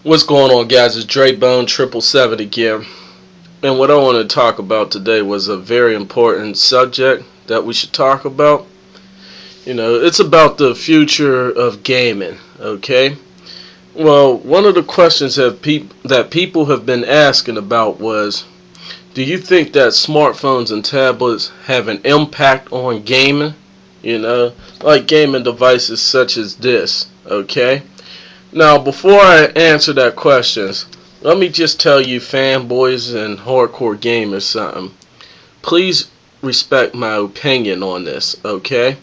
What's going on, guys? It's Dre Bone 777 again. And what I want to talk about today was a very important subject that we should talk about. It's about the future of gaming, okay? Well, one of the questions that people have been asking about was, do you think that smartphones and tablets have an impact on gaming? Like gaming devices such as this, okay? Now, before I answer that question, let me just tell you fanboys and hardcore gamers something. Please respect my opinion on this, okay?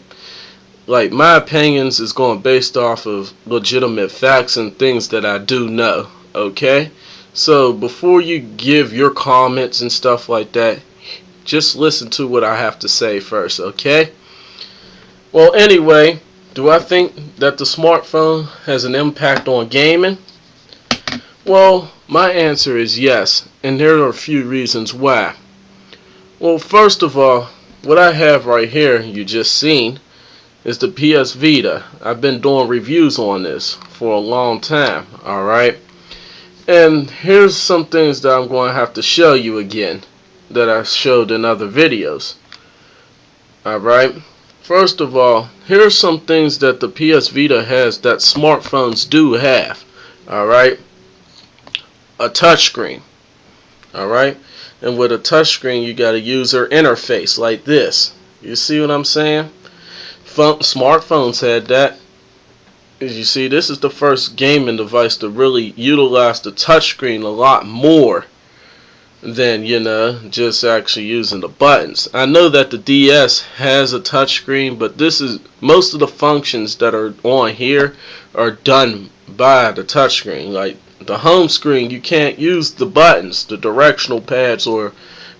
Like, my opinions is going based off of legitimate facts and things that I do know, okay? So, before you give your comments and stuff like that, just listen to what I have to say first, okay? Well, anyway, do I think that the smartphone has an impact on gaming? Well, my answer is yes, and there are a few reasons why. Well, first of all, what I have right here, you just seen, is the PS Vita. I've been doing reviews on this for a long time, alright? And here's some things that I'm going to have to show you again that I showed in other videos. Alright? First of all, here are some things that the PS Vita has that smartphones do have. Alright? A touchscreen. Alright? And with a touchscreen, you got a user interface like this. You see what I'm saying? Smartphones had that. As you see, this is the first gaming device to really utilize the touchscreen a lot more than, just actually using the buttons. I know that the DS has a touchscreen, but most of the functions that are on here are done by the touchscreen. Like the home screen, you can't use the buttons, the directional pads or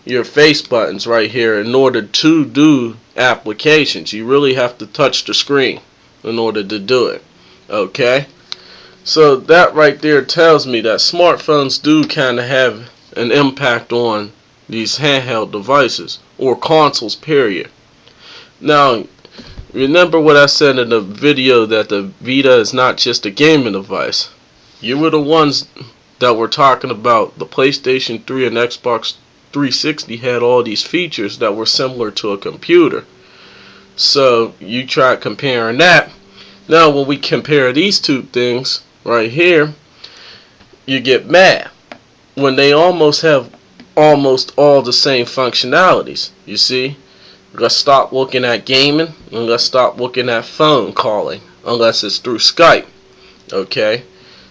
your face buttons right here in order to do applications. You really have to touch the screen in order to do it. Okay? So that right there tells me that smartphones do kind of have an impact on these handheld devices or consoles, period. Now, remember what I said in the video that the Vita is not just a gaming device. You were the ones that were talking about the PlayStation 3 and Xbox 360 had all these features that were similar to a computer. So you try comparing that. Now when we compare these two things right here, you get mad when they almost have almost all the same functionalities. You see? Let's stop looking at gaming and let's stop looking at phone calling unless it's through Skype. Okay?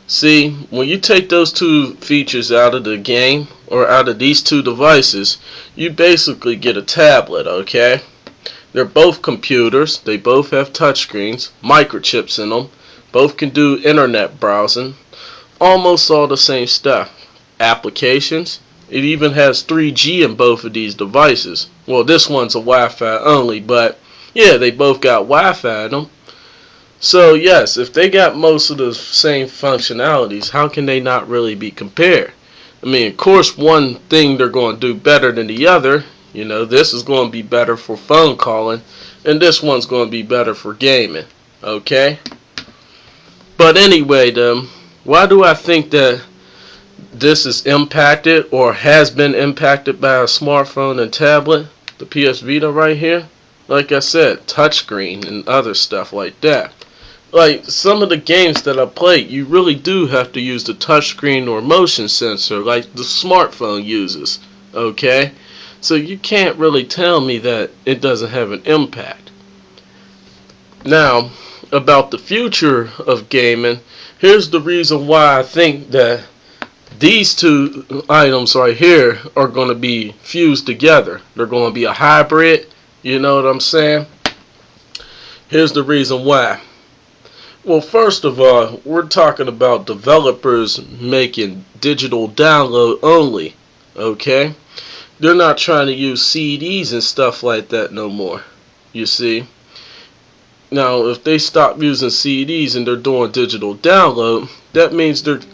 See, when you take those two features out of the game or out of these two devices, you basically get a tablet, okay? They're both computers, they both have touchscreens, microchips in them, both can do internet browsing, almost all the same stuff. Applications, it even has 3G in both of these devices. Well, this one's a Wi-Fi only, but yeah, they both got Wi-Fi in them. So yes, if they got most of the same functionalities, how can they not really be compared? I mean, of course, one thing they're going to do better than the other. This is going to be better for phone calling, and this one's going to be better for gaming. Okay? But anyway, why do I think that this is impacted or has been impacted by a smartphone and tablet? The PS Vita right here? Like I said, touchscreen and other stuff like that. Like some of the games that I play, you really do have to use the touchscreen or motion sensor like the smartphone uses. Okay? So you can't really tell me that it doesn't have an impact. Now, about the future of gaming, here's the reason why I think that these two items right here are going to be fused together. They're going to be a hybrid, you know what I'm saying? Here's the reason why. Well, first of all, we're talking about developers making digital download only, okay? They're not trying to use CDs and stuff like that no more, you see. Now, if they stop using CDs and they're doing digital download, that means that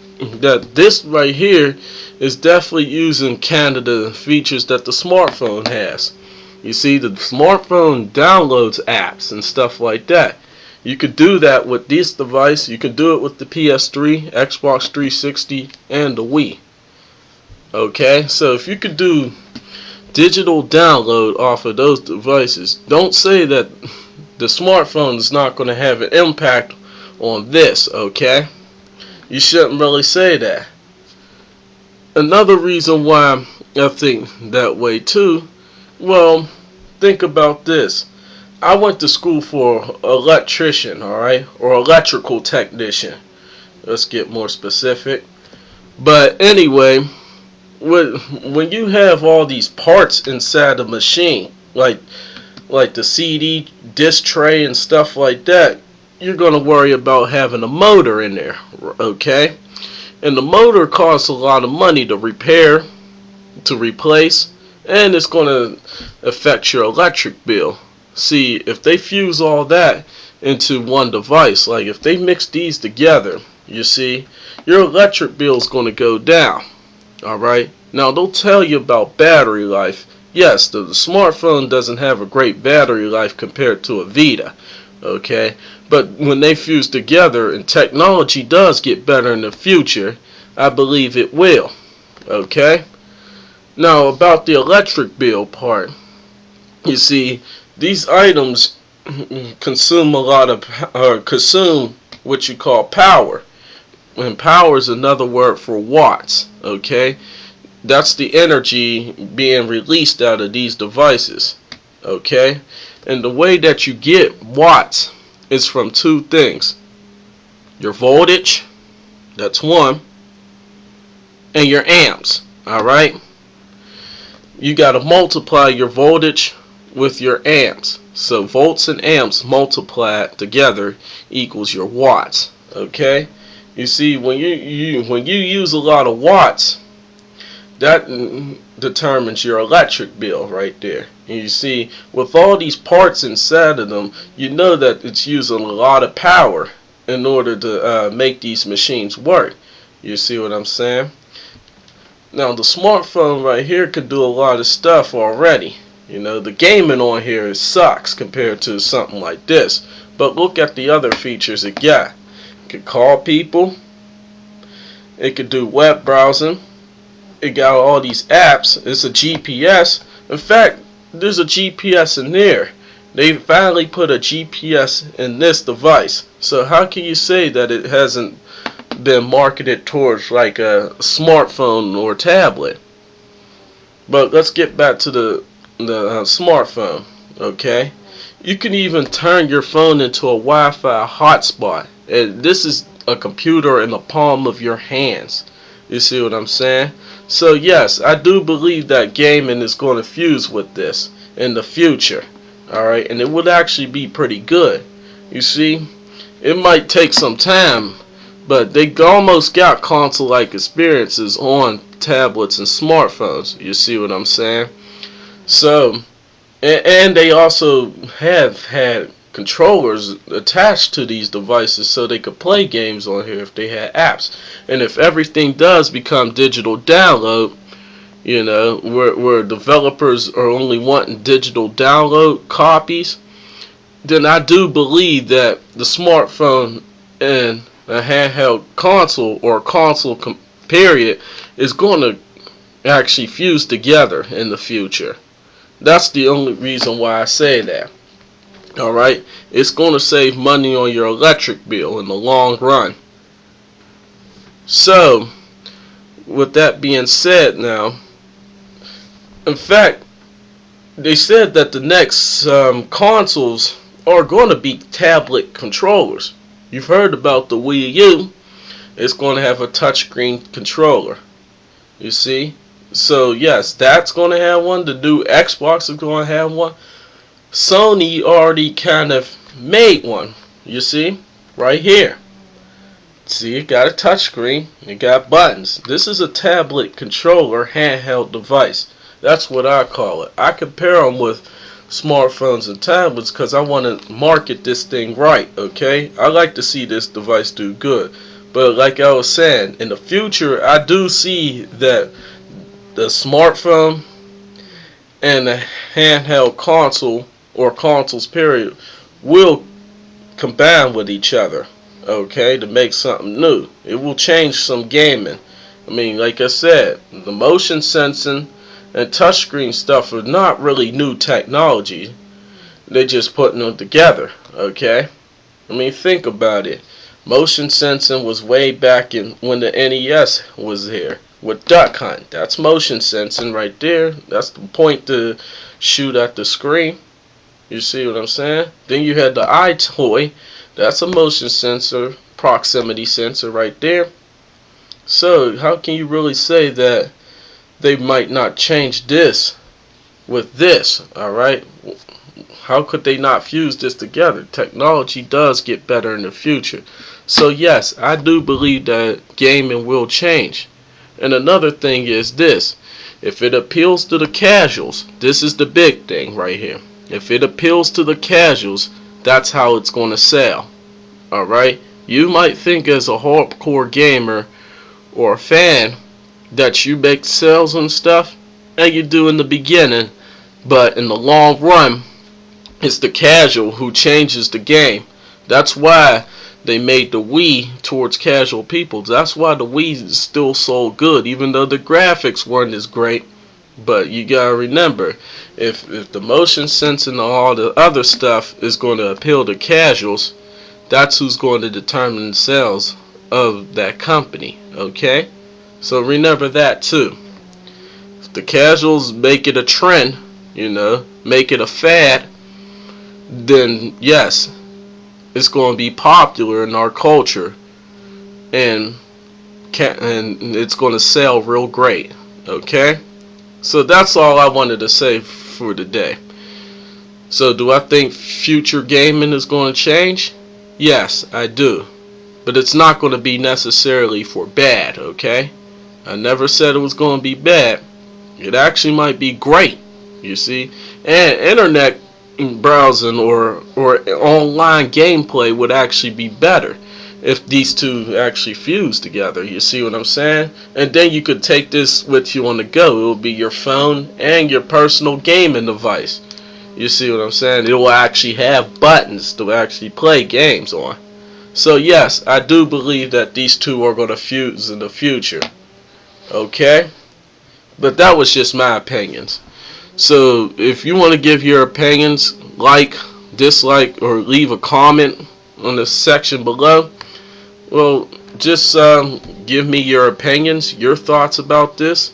this right here is definitely using kind of the features that the smartphone has. You see, the smartphone downloads apps and stuff like that. You could do that with this device. You can do it with the PS3, Xbox 360, and the Wii. Okay, so if you could do digital download off of those devices, don't say that the smartphone is not going to have an impact on this, okay? You shouldn't really say that. Another reason why I think that way too, well, think about this. I went to school for electrician, alright? Or electrical technician. Let's get more specific. But anyway, when you have all these parts inside the machine, like the CD disc tray and stuff like that, you're going to worry about having a motor in there, okay? And the motor costs a lot of money to repair, to replace, and it's going to affect your electric bill. See, if they fuse all that into one device, like if they mix these together, you see, your electric bill is going to go down. Alright, now they'll tell you about battery life. Yes, the smartphone doesn't have a great battery life compared to a Vita. Okay, but when they fuse together and technology does get better in the future, I believe it will. Okay, now about the electric bill part. You see, these items consume a lot of, consume what you call power. And power is another word for watts, okay? That's the energy being released out of these devices, okay? And the way that you get watts is from two things. Your voltage, that's one, and your amps, alright? You got to multiply your voltage with your amps. So volts and amps multiplied together equals your watts, okay? You see, when you use a lot of watts, that determines your electric bill right there. And you see, with all these parts inside of them, you know that it's using a lot of power in order to make these machines work. You see what I'm saying? Now, the smartphone right here could do a lot of stuff already. You know, the gaming on here sucks compared to something like this. But look at the other features it got. It could call people, it could do web browsing, it got all these apps, it's a GPS. In fact, there's a GPS in there. They finally put a GPS in this device. So how can you say that it hasn't been marketed towards like a smartphone or tablet? But let's get back to the smartphone, okay? You can even turn your phone into a Wi-Fi hotspot. And this is a computer in the palm of your hands. You see what I'm saying? So yes, I do believe that gaming is going to fuse with this in the future. Alright, and it would actually be pretty good. You see, it might take some time, but they almost got console-like experiences on tablets and smartphones. You see what I'm saying? So, and they also have had controllers attached to these devices so they could play games on here if they had apps. And if everything does become digital download, you know, where developers are only wanting digital download copies, then I do believe that the smartphone and a handheld console or console period is going to actually fuse together in the future. That's the only reason why I say that. Alright, it's going to save money on your electric bill in the long run. So, with that being said now, in fact, they said that the next consoles are going to be tablet controllers. You've heard about the Wii U. It's going to have a touchscreen controller. You see? So yes, that's going to have one. The new Xbox is going to have one. Sony already kind of made one. You see? Right here. See, it got a touchscreen. It got buttons. This is a tablet controller handheld device. That's what I call it. I compare them with smartphones and tablets because I want to market this thing right, okay? I like to see this device do good. But like I was saying, in the future, I do see that the smartphone and the handheld console or consoles period will combine with each other, okay, to make something new. It will change some gaming. I mean, like I said, the motion sensing and touchscreen stuff are not really new technology. They're just putting them together, okay? I mean, think about it. Motion sensing was way back in when the NES was here with Duck Hunt. That's motion sensing right there. That's the point to shoot at the screen. You see what I'm saying? Then you had the iToy. That's a motion sensor, proximity sensor right there. So how can you really say that they might not change this with this? Alright? How could they not fuse this together? Technology does get better in the future. So yes, I do believe that gaming will change. And another thing is this. If it appeals to the casuals, this is the big thing right here. If it appeals to the casuals, that's how it's going to sell. Alright? You might think as a hardcore gamer or a fan that you make sales and stuff, and you do in the beginning, but in the long run, it's the casual who changes the game. That's why they made the Wii towards casual people. That's why the Wii is still so good, even though the graphics weren't as great. But you gotta remember, if the motion sensing and all the other stuff is going to appeal to casuals, that's who's going to determine the sales of that company. Okay? So remember that too. If the casuals make it a trend, make it a fad, then yes, it's going to be popular in our culture, and it's going to sell real great. Okay? So that's all I wanted to say for today. So do I think future gaming is going to change? Yes, I do. But it's not going to be necessarily for bad, okay? I never said it was going to be bad. It actually might be great, you see? And internet browsing or online gameplay would actually be better if these two actually fuse together. You see what I'm saying? And then you could take this with you on the go. It will be your phone and your personal gaming device. You see what I'm saying? It will actually have buttons to actually play games on. So yes, I do believe that these two are going to fuse in the future. Okay? But that was just my opinions. So if you want to give your opinions, like, dislike, or leave a comment on the section below, well, just give me your opinions, your thoughts about this,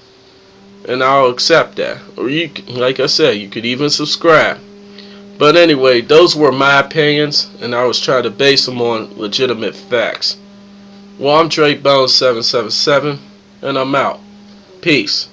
and I'll accept that. Or you, like I said, you could even subscribe. But anyway, those were my opinions, and I was trying to base them on legitimate facts. Well, I'm Drake Bones 777, and I'm out. Peace.